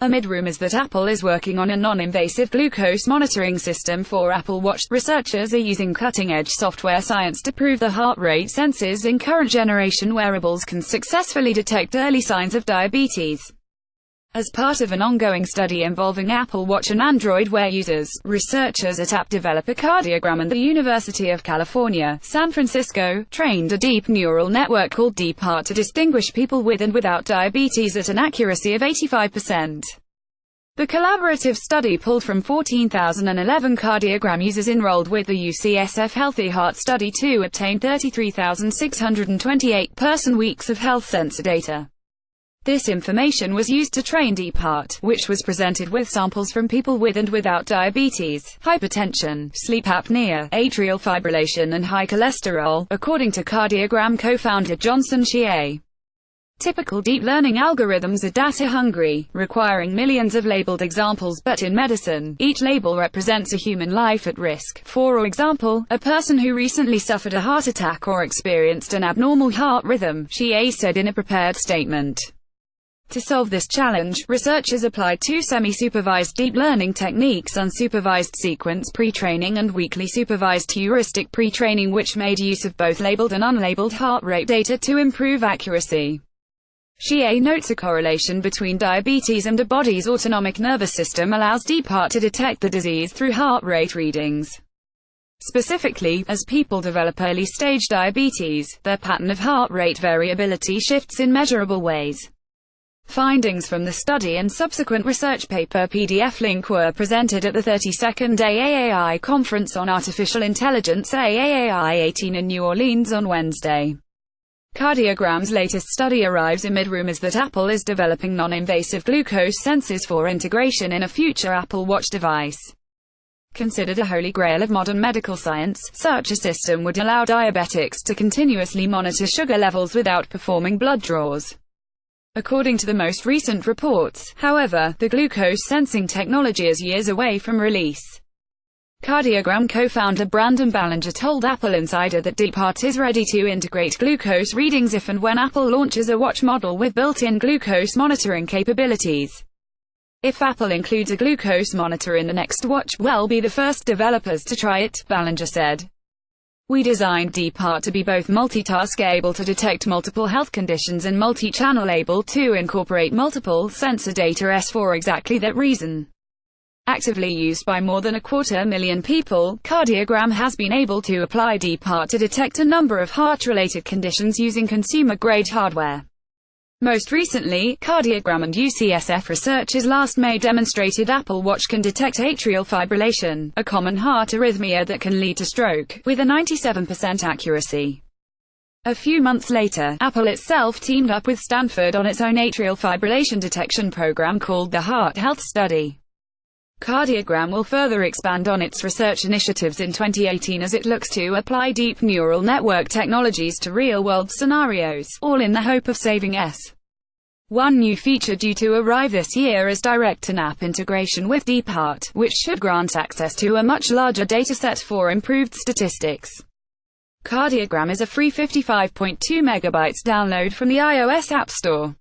Amid rumors that Apple is working on a non-invasive glucose monitoring system for Apple Watch, researchers are using cutting-edge software science to prove the heart rate sensors in current generation wearables can successfully detect early signs of diabetes. As part of an ongoing study involving Apple Watch and Android Wear users, researchers at app developer Cardiogram and the University of California, San Francisco, trained a deep neural network called DeepHeart to distinguish people with and without diabetes at an accuracy of 85%. The collaborative study pulled from 14,011 Cardiogram users enrolled with the UCSF Healthy Heart Study to obtain 33,628 person-weeks of health sensor data. This information was used to train DeepHeart, which was presented with samples from people with and without diabetes, hypertension, sleep apnea, atrial fibrillation and high cholesterol, according to Cardiogram co-founder Johnson Shea. Typical deep learning algorithms are data-hungry, requiring millions of labeled examples, but in medicine, each label represents a human life at risk. For example, a person who recently suffered a heart attack or experienced an abnormal heart rhythm, Shea said in a prepared statement. To solve this challenge, researchers applied two semi-supervised deep learning techniques: unsupervised sequence pre-training and weakly supervised heuristic pre-training, which made use of both labeled and unlabeled heart rate data to improve accuracy. Shea notes a correlation between diabetes and the body's autonomic nervous system allows DeepHeart to detect the disease through heart rate readings. Specifically, as people develop early-stage diabetes, their pattern of heart rate variability shifts in measurable ways. Findings from the study and subsequent research paper PDF link were presented at the 32nd AAAI Conference on Artificial Intelligence AAAI 18 in New Orleans on Wednesday. Cardiogram's latest study arrives amid rumors that Apple is developing non-invasive glucose sensors for integration in a future Apple Watch device. Considered a holy grail of modern medical science, such a system would allow diabetics to continuously monitor sugar levels without performing blood draws. According to the most recent reports, however, the glucose sensing technology is years away from release. Cardiogram co-founder Brandon Ballinger told Apple Insider that DeepHeart is ready to integrate glucose readings if and when Apple launches a watch model with built-in glucose monitoring capabilities. If Apple includes a glucose monitor in the next watch, we'll be the first developers to try it, Ballinger said. We designed DeepHeart to be both multitask, able to detect multiple health conditions, and multi-channel, able to incorporate multiple sensor data for exactly that reason. Actively used by more than 250,000 people, Cardiogram has been able to apply DeepHeart to detect a number of heart-related conditions using consumer-grade hardware. Most recently, Cardiogram and UCSF researchers last May demonstrated Apple Watch can detect atrial fibrillation, a common heart arrhythmia that can lead to stroke, with a 97% accuracy. A few months later, Apple itself teamed up with Stanford on its own atrial fibrillation detection program called the Heart Health Study. Cardiogram will further expand on its research initiatives in 2018 as it looks to apply deep neural network technologies to real-world scenarios, all in the hope of saving One new feature due to arrive this year is direct-in-app integration with DeepHeart, which should grant access to a much larger dataset for improved statistics. Cardiogram is a free 55.2 MB download from the iOS App Store.